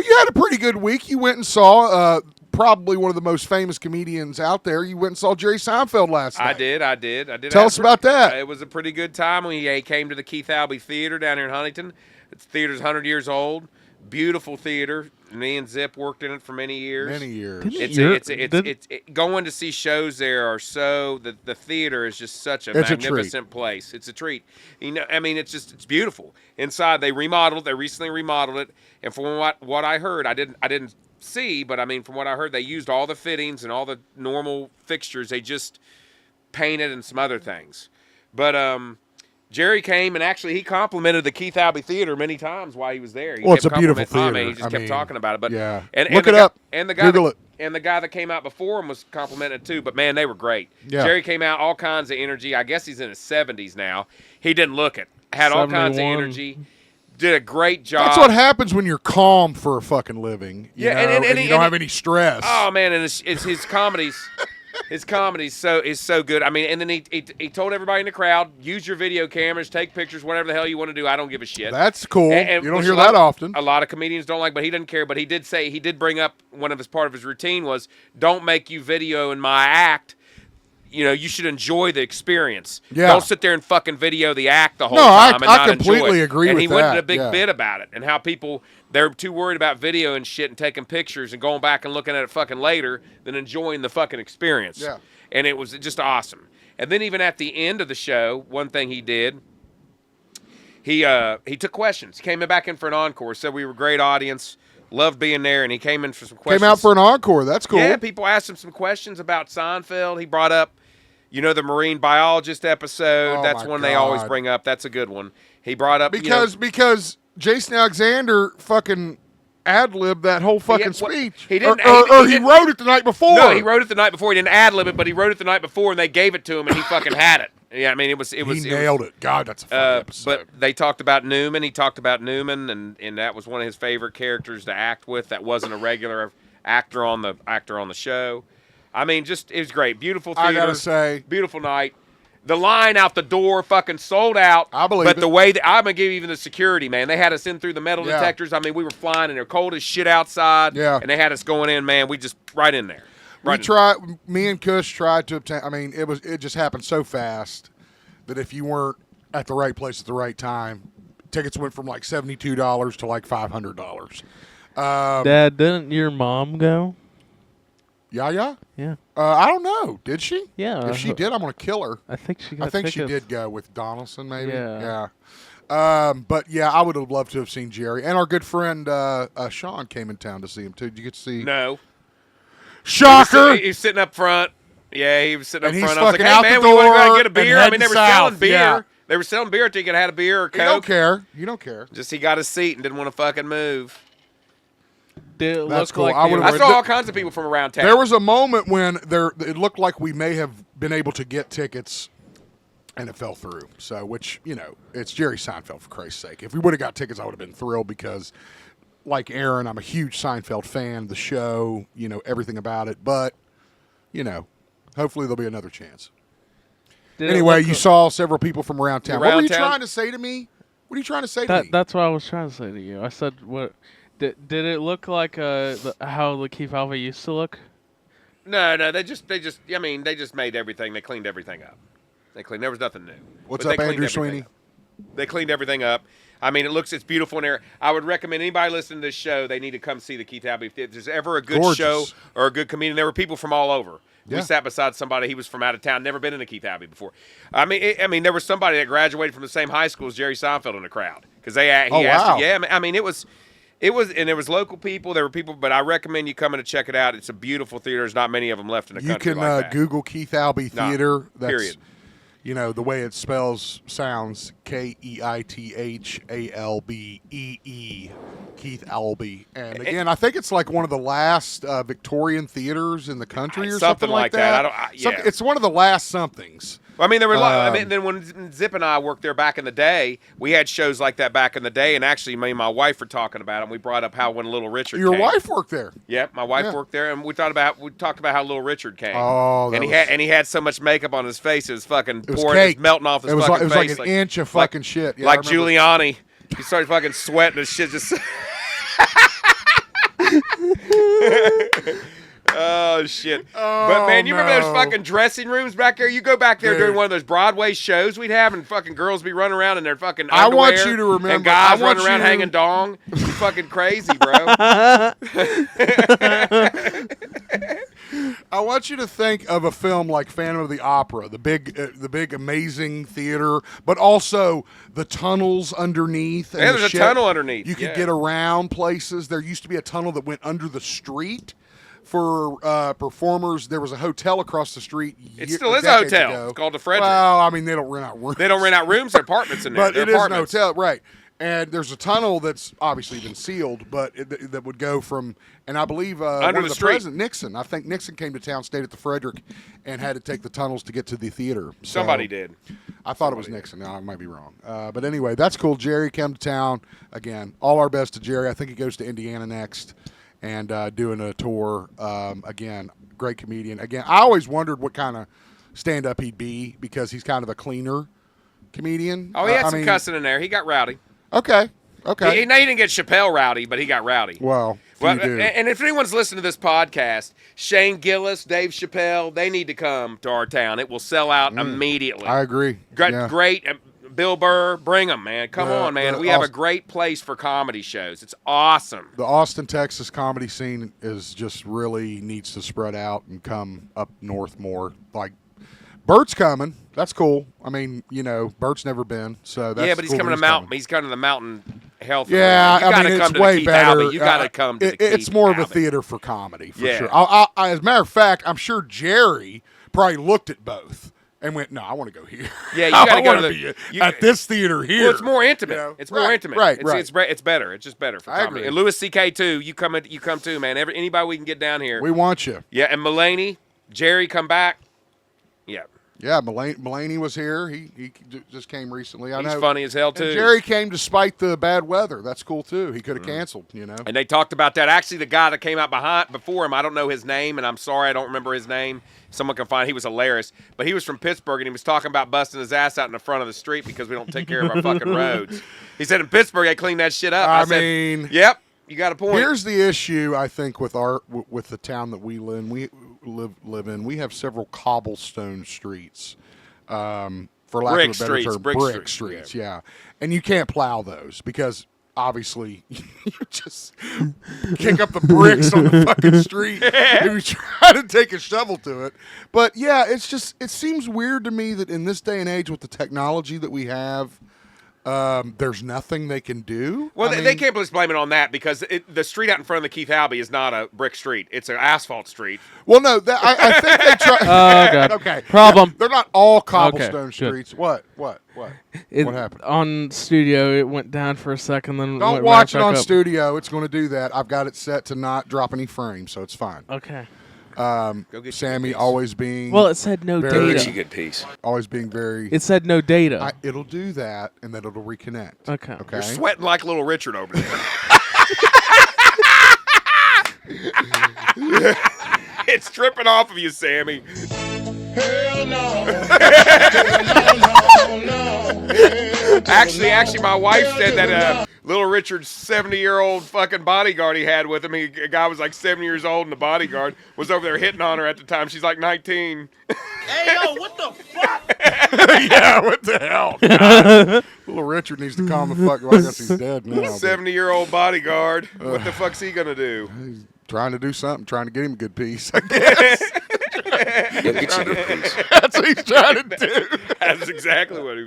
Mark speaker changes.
Speaker 1: Well, you had a pretty good week. You went and saw probably one of the most famous comedians out there. You went and saw Jerry Seinfeld last night.
Speaker 2: I did.
Speaker 1: Tell us about that.
Speaker 2: It was a pretty good time. We came to the Keith Albee Theater down here in Huntington. The theater's 100 years old. Beautiful theater. Me and Zip worked in it for many years. It's going to see shows there are so the theater is just such a magnificent place. It's a treat. You know, I mean, it's beautiful inside. They recently remodeled it, and from what I heard, I didn't see, but I mean, from what I heard, they used all the fittings and all the normal fixtures. They just painted and some other things, but Jerry came and actually he complimented the Keith Albee Theater many times while he was there.
Speaker 1: It's a beautiful theater.
Speaker 2: He just kept talking about it. But
Speaker 1: yeah,
Speaker 2: look it up. And the guy
Speaker 1: Google it.
Speaker 2: And the guy that came out before him was complimented too. But man, they were great.
Speaker 1: Yeah.
Speaker 2: Jerry came out all kinds of energy. I guess he's in his 70s now. He didn't look it. Had all kinds of energy. Did a great job.
Speaker 1: That's what happens when you're calm for a fucking living. You know, and you don't have any stress.
Speaker 2: Oh man, and it's his comedies. His comedy is so good. I mean, and then he told everybody in the crowd, use your video cameras, take pictures, whatever the hell you want to do. I don't give a shit.
Speaker 1: That's cool. And you don't hear that often.
Speaker 2: A lot of comedians don't like, but he doesn't care. But he did bring up part of his routine was, don't make you video in my act. You know, you should enjoy the experience.
Speaker 1: Yeah.
Speaker 2: Don't sit there and fucking video the act the whole time and not enjoy it.
Speaker 1: I completely agree with that.
Speaker 2: And he went into a big bit about it and how people, they're too worried about video and shit and taking pictures and going back and looking at it fucking later than enjoying the fucking experience.
Speaker 1: Yeah.
Speaker 2: And it was just awesome. And then even at the end of the show, one thing he did, he took questions. He came back in for an encore. Said we were a great audience. Loved being there, and he came in for some questions.
Speaker 1: Came out for an encore. That's cool.
Speaker 2: Yeah, people asked him some questions about Seinfeld. He brought up, the marine biologist episode.
Speaker 1: Oh,
Speaker 2: that's one they always bring up. That's a good one. He brought up
Speaker 1: because Jason Alexander fucking ad-libbed that whole fucking speech.
Speaker 2: He didn't.
Speaker 1: He wrote it the night before.
Speaker 2: No, he wrote it the night before. He didn't ad-lib it, but he wrote it the night before, and they gave it to him, and he fucking had it. Yeah, I mean, he
Speaker 1: nailed it. God, that's a fun episode.
Speaker 2: But they talked about Newman. He talked about Newman, and that was one of his favorite characters to act with. That wasn't a regular actor on the show. I mean, it was great. Beautiful theater.
Speaker 1: I gotta say,
Speaker 2: beautiful night. The line out the door fucking sold out.
Speaker 1: I believe
Speaker 2: but
Speaker 1: it.
Speaker 2: the way that I'm gonna give even the security, man, they had us in through the metal detectors. I mean, we were flying and they're cold as shit outside.
Speaker 1: Yeah.
Speaker 2: And they had us going in, man. We just right in there.
Speaker 1: Me and Kush tried to obtain. I mean, it just happened so fast that if you weren't at the right place at the right time, tickets went from like $72 to like $500.
Speaker 3: Dad, didn't your mom go?
Speaker 1: Yeah.
Speaker 3: I
Speaker 1: don't know. Did she?
Speaker 3: Yeah.
Speaker 1: If she did, I'm gonna kill her.
Speaker 3: I think she got
Speaker 1: I think
Speaker 3: tickets.
Speaker 1: she did go with Donaldson, maybe.
Speaker 3: Yeah.
Speaker 1: But yeah, I would have loved to have seen Jerry. And our good friend Sean came in town to see him too. Did you get to see?
Speaker 2: No.
Speaker 1: Shocker!
Speaker 2: He was sitting up front. Yeah, he was sitting up
Speaker 1: and
Speaker 2: front.
Speaker 1: He's
Speaker 2: I was like,
Speaker 1: out
Speaker 2: hey, man,
Speaker 1: the
Speaker 2: we want to go out
Speaker 1: door
Speaker 2: and get a beer. I mean, they were selling beer.
Speaker 1: Yeah.
Speaker 2: They were selling beer until you could have had a beer or Coke.
Speaker 1: You don't care.
Speaker 2: Just he got his seat and didn't want to fucking move.
Speaker 1: That's cool.
Speaker 2: I saw all kinds of people from around town.
Speaker 1: There was a moment when it looked like we may have been able to get tickets, and it fell through. So, it's Jerry Seinfeld, for Christ's sake. If we would have got tickets, I would have been thrilled because, like Aaron, I'm a huge Seinfeld fan. The show, everything about it. But, hopefully there'll be another chance. Anyway, you saw several people from around town. What were you trying to say to me? What are you trying to say to me?
Speaker 3: That's what I was trying to say to you. I said, what... Did it look like how the Keith Albee used to look?
Speaker 2: No, they just made everything. They cleaned everything up. There was nothing new.
Speaker 1: What's up, Andrew Sweeney?
Speaker 2: They cleaned everything up. I mean, it's beautiful in there. I would recommend anybody listening to this show, they need to come see the Keith Albee. If there's ever a good show or a good comedian, there were people from all over. Yeah. We sat beside somebody, he was from out of town, never been in a Keith Albee before. I mean, there was somebody that graduated from the same high school as Jerry Seinfeld in the crowd. Because he asked, yeah, I mean, it was local people. There were people, but I recommend you coming to check it out. It's a beautiful theater. There's not many of them left in the country.
Speaker 1: You can
Speaker 2: like that.
Speaker 1: Google Keith Albee Theater. That's,
Speaker 2: period.
Speaker 1: The way it sounds KEITHALBEE, Keith Albee. And again, I think it's like one of the last Victorian theaters in the country or something like that. It's one of the last somethings.
Speaker 2: I mean, there were a lot. Then when Zip and I worked there back in the day, we had shows like that back in the day. And actually, me and my wife were talking about it. And we brought up how when Little Richard came.
Speaker 1: Your wife worked there.
Speaker 2: Yeah, my wife worked there, and we talked about how Little Richard came.
Speaker 1: Oh,
Speaker 2: and he had so much makeup on his face, it was fucking pouring,
Speaker 1: it was
Speaker 2: melting off his fucking face.
Speaker 1: It was like an inch of fucking shit. Yeah,
Speaker 2: like Giuliani, he started fucking sweating and shit. Just Oh shit! But man, you remember those fucking dressing rooms back there? You go back there during one of those Broadway shows we'd have, and fucking girls be running around in their fucking underwear.
Speaker 1: I want you to remember,
Speaker 2: and guys running around hanging dong. You fucking crazy, bro.
Speaker 1: I want you to think of a film like Phantom of the Opera, the big amazing theater, but also the tunnels underneath. And
Speaker 2: there's a tunnel underneath.
Speaker 1: You could get around places. There used to be a tunnel that went under the street for performers. There was a hotel across the street.
Speaker 2: It still is a hotel. Ago. It's called the Frederick.
Speaker 1: Well, I mean, they don't rent out rooms.
Speaker 2: They don't rent out rooms. They're apartments in there.
Speaker 1: But it is an hotel, right? And there's a tunnel that's obviously been sealed, but that would go from, and I believe
Speaker 2: under the street.
Speaker 1: President Nixon. I think Nixon came to town, stayed at the Frederick, and had to take the tunnels to get to the theater.
Speaker 2: Somebody did.
Speaker 1: I thought it was Nixon. Now I might be wrong. But anyway, that's cool. Jerry came to town again. All our best to Jerry. I think he goes to Indiana next, and doing a tour again. Great comedian. Again, I always wondered what kind of stand-up he'd be because he's kind of a cleaner comedian.
Speaker 2: Oh, he had some cussing in there. He got rowdy.
Speaker 1: Okay.
Speaker 2: He didn't get Chappelle rowdy, but he got rowdy.
Speaker 1: Well,
Speaker 2: and if anyone's listening to this podcast, Shane Gillis, Dave Chappelle, they need to come to our town. It will sell out immediately.
Speaker 1: I agree.
Speaker 2: Great. Bill Burr, bring them, man. Come on, man. We have a great place for comedy shows. It's awesome.
Speaker 1: The Austin, Texas comedy scene is just really needs to spread out and come up north more. Like, Bert's coming. That's cool. I mean, Bert's never been, so that's
Speaker 2: but he's coming to mountain. He's coming to the mountain health.
Speaker 1: Yeah,
Speaker 2: I mean, it's way better. You got to come to the Keith
Speaker 1: It's more of a theater for comedy, for sure. As a matter of fact, I'm sure Jerry probably looked at both and went, "No, I want to go here.
Speaker 2: Yeah, you got to go to
Speaker 1: at this theater here.
Speaker 2: Well, it's more intimate. It's more intimate.
Speaker 1: Right.
Speaker 2: It's better. It's just better for comedy.
Speaker 1: Agree.
Speaker 2: And Louis C.K. too. You come too, man. Anybody we can get down here.
Speaker 1: We want you.
Speaker 2: Yeah, and Mulaney, Jerry, come back. Yeah.
Speaker 1: Yeah, Mulaney was here. He just came recently. I know.
Speaker 2: He's funny as hell, too.
Speaker 1: And Jerry came despite the bad weather. That's cool, too. He could have canceled,
Speaker 2: And they talked about that. Actually, the guy that came out before him, I don't know his name, and I'm sorry I don't remember his name. Someone can find. He was hilarious. But he was from Pittsburgh, and he was talking about busting his ass out in the front of the street because we don't take care of our fucking roads. He said in Pittsburgh, they clean that shit up.
Speaker 1: I mean,
Speaker 2: yep. You got a point.
Speaker 1: Here's the issue, I think, with the town that we live in. We have several cobblestone streets, for lack of a better term, brick streets. Yeah, and you can't plow those because obviously you just kick up the bricks on the fucking street if you try to take a shovel to it. But yeah, it seems weird to me that in this day and age with the technology that we have. There's nothing they can do.
Speaker 2: Well, they can't just blame it on that because the street out in front of the Keith Albee is not a brick street; it's an asphalt street.
Speaker 1: Well, no, I think they try.
Speaker 3: Oh God.
Speaker 1: Okay.
Speaker 3: Problem.
Speaker 1: They're not all cobblestone streets. What? What happened?
Speaker 3: On studio, it went down for a second, then
Speaker 1: don't
Speaker 3: went
Speaker 1: watch
Speaker 3: right
Speaker 1: it on
Speaker 3: up.
Speaker 1: studio. It's going to do that. I've got it set to not drop any frames, so it's fine.
Speaker 3: Okay.
Speaker 2: Go get
Speaker 1: Sammy always being
Speaker 3: it said no
Speaker 1: very,
Speaker 3: data.
Speaker 2: A good piece.
Speaker 1: Always being very.
Speaker 3: It said no data.
Speaker 1: It'll do that, and then it'll reconnect.
Speaker 3: Okay.
Speaker 2: You're sweating like Little Richard over there. It's tripping off of you, Sammy.
Speaker 4: Hell no.
Speaker 2: Actually, my wife said that Little Richard's 70-year-old fucking bodyguard he had with him. A guy was like 7 years old, and the bodyguard was over there hitting on her at the time. She's like 19.
Speaker 4: Hey, yo, what the fuck?
Speaker 1: Yeah, what the hell? God. Little Richard needs to calm the fuck. Well, I guess he's dead now.
Speaker 2: 70-year-old bodyguard. What the fuck's he gonna do?
Speaker 1: He's trying to do something. Trying to get him a good piece, I guess.
Speaker 2: Get you a good piece.
Speaker 1: That's what he's trying to do.
Speaker 2: That's exactly what he.